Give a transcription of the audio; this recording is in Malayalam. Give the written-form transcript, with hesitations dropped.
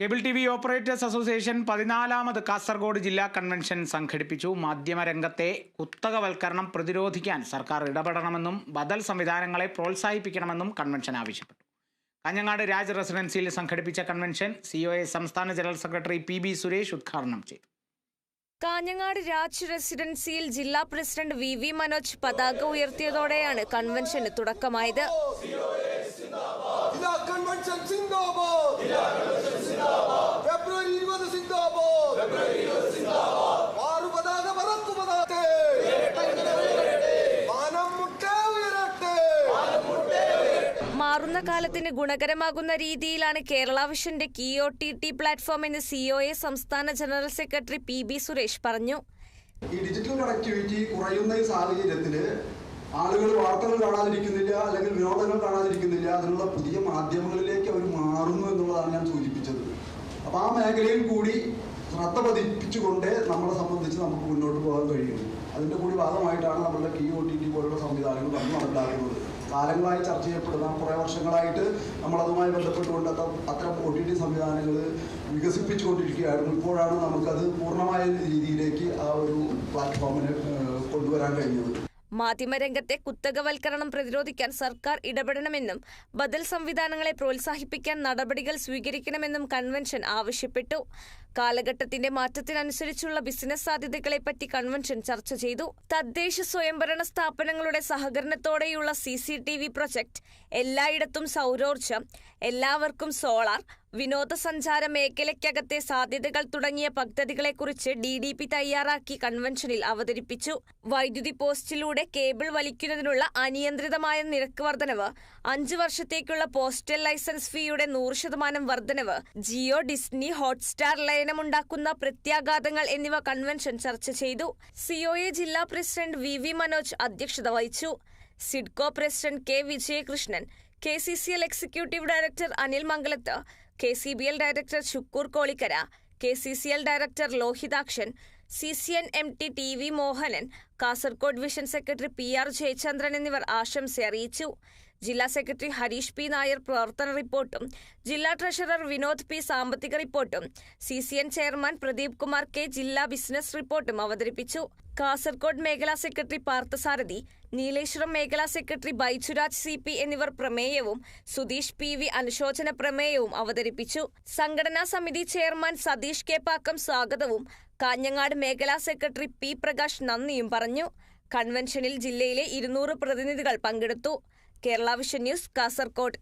Cable T V operators association 14ാമത് കാസർഗോഡ് ജില്ലാ കൺവെൻഷൻ സംഘടിപ്പിച്ചു. മാധ്യമരംഗത്തെ കുത്തകവൽക്കരണം പ്രതിരോധിക്കാൻ സർക്കാർ ഇടപെടണമെന്നും ബദൽ സംവിധാനങ്ങളെ പ്രോത്സാഹിപ്പിക്കണമെന്നും കൺവെൻഷൻ ആവശ്യപ്പെട്ടു. കാഞ്ഞങ്ങാട് രാജ് റെസിഡൻസിയിൽ സംഘടിപ്പിച്ച കൺവെൻഷൻ COA സംസ്ഥാന ജനറൽ സെക്രട്ടറി PB സുരേഷ് ഉദ്ഘാടനം ചെയ്തു. കാഞ്ഞങ്ങാട് രാജ് റെസിഡൻസിയിൽ ജില്ലാ പ്രസിഡന്റ് VV മനോജ് പതാക ഉയർത്തിയതോടെയാണ് കൺവെൻഷന് തുടക്കമായത്. മാറുന്ന കാലത്തിന് ഗുണകരമാകുന്ന രീതിയിലാണ് കേരള വിഷന്റെ KOTT പ്ലാറ്റ്ഫോം എന്ന് COA സംസ്ഥാന ജനറൽ സെക്രട്ടറി PB സുരേഷ് പറഞ്ഞു. ഈ ഡിജിറ്റൽ കണക്ടിവിറ്റി കുറയുന്ന ഈ സാഹചര്യത്തിൽ ആളുകൾ വാർത്തകൾ കാണാതിരിക്കുന്നില്ല, അല്ലെങ്കിൽ വിനോദങ്ങൾ കാണാതിരിക്കുന്നില്ല. അതിനുള്ള പുതിയ മാധ്യമങ്ങളിലേക്ക് അവർ മാറുന്നു എന്നുള്ളതാണ് ഞാൻ സൂചിപ്പിച്ചത്. അപ്പോൾ ആ മേഖലയിൽ കൂടി ശ്രദ്ധ പതിപ്പിച്ചുകൊണ്ട് നമ്മളെ സംബന്ധിച്ച് നമുക്ക് മുന്നോട്ട് പോകാൻ കഴിയും. അതിൻ്റെ കൂടി ഭാഗമായിട്ടാണ് നമ്മളുടെ KOTT പോലുള്ള സംവിധാനങ്ങൾ നമ്മൾ നടപ്പിലാക്കുന്നത്. കാലങ്ങളായി ചർച്ച ചെയ്യപ്പെടുന്ന കുറേ വർഷങ്ങളായിട്ട് നമ്മളതുമായി ബന്ധപ്പെട്ടുകൊണ്ട് അത്തരം OTT സംവിധാനങ്ങൾ വികസിപ്പിച്ചുകൊണ്ടിരിക്കുകയായിരുന്നു. ഇപ്പോഴാണ് നമുക്കത് പൂർണ്ണമായ രീതിയിലേക്ക് ആ ഒരു പ്ലാറ്റ്ഫോമിനെ കൊണ്ടുവരാൻ കഴിഞ്ഞത്. മാധ്യമരംഗത്തെ കുത്തകവൽക്കരണം പ്രതിരോധിക്കാൻ സർക്കാർ ഇടപെടണമെന്നും ബദൽ സംവിധാനങ്ങളെ പ്രോത്സാഹിപ്പിക്കാൻ നടപടികൾ സ്വീകരിക്കണമെന്നും കൺവെൻഷൻ ആവശ്യപ്പെട്ടു. കാലഘട്ടത്തിന്റെ മാറ്റത്തിനനുസരിച്ചുള്ള ബിസിനസ് സാധ്യതകളെപ്പറ്റി കൺവെൻഷൻ ചർച്ച ചെയ്തു. തദ്ദേശ സ്വയംഭരണ സ്ഥാപനങ്ങളുടെ സഹകരണത്തോടെയുള്ള CCTV പ്രൊജക്ട്, എല്ലായിടത്തും സൗരോർജ്ജം, എല്ലാവർക്കും സോളാർ, വിനോദസഞ്ചാര മേഖലയ്ക്കകത്തെ സാധ്യതകൾ തുടങ്ങിയ പദ്ധതികളെക്കുറിച്ച് DDP തയ്യാറാക്കി കൺവെൻഷനിൽ അവതരിപ്പിച്ചു. വൈദ്യുതി പോസ്റ്റിലൂടെ കേബിൾ വലിക്കുന്നതിനുള്ള അനിയന്ത്രിതമായ നിരക്ക് വർധനവ്, 5 വർഷത്തേക്കുള്ള പോസ്റ്റൽ ലൈസൻസ് ഫീയുടെ 100% വർധനവ്, ജിയോ, ഡിസ്നി, ഹോട്ട്സ്റ്റാർ ലയനമുണ്ടാക്കുന്ന പ്രത്യാഘാതങ്ങൾ എന്നിവ കൺവെൻഷൻ ചർച്ച ചെയ്തു. COA ജില്ലാ പ്രസിഡന്റ് VV മനോജ് അധ്യക്ഷത വഹിച്ചു. SIDCO president K Vijayakrishnan, KCCL executive director Anil Mangalath, KCBL director Shukkoor Kolikkara, KCCL director Lohithakshan, CCN MT TV Mohanan, Kasaragod vision secretary PR Jayachandran എന്നിവർ ആശംസ അറിയിച്ചു. ജില്ലാ സെക്രട്ടറി ഹരീഷ് P നായർ പ്രവർത്തന റിപ്പോർട്ടും ജില്ലാ ട്രഷറർ വിനോദ് P സാമ്പത്തിക റിപ്പോർട്ടും CCN chairman Pradeep Kumar K ജില്ലാ ബിസിനസ് റിപ്പോർട്ടും അവതരിപ്പിച്ചു. കാസർഗോഡ് മേഖലാ സെക്രട്ടറി പാർത്ഥസാരഥി, നീലേശ്വരം മേഖലാ സെക്രട്ടറി ബൈജുരാജ് CP എന്നിവർ പ്രമേയവും സുധീഷ് PV അനുശോചന പ്രമേയവും അവതരിപ്പിച്ചു. സംഘടനാ സമിതി ചെയർമാൻ സതീഷ് K പാക്കം സ്വാഗതവും കാഞ്ഞങ്ങാട് മേഖലാ സെക്രട്ടറി P പ്രകാശ് നന്ദിയും പറഞ്ഞു. കൺവെൻഷനിൽ ജില്ലയിലെ 200 പ്രതിനിധികൾ പങ്കെടുത്തു. Kerala vision news, Kasaragod.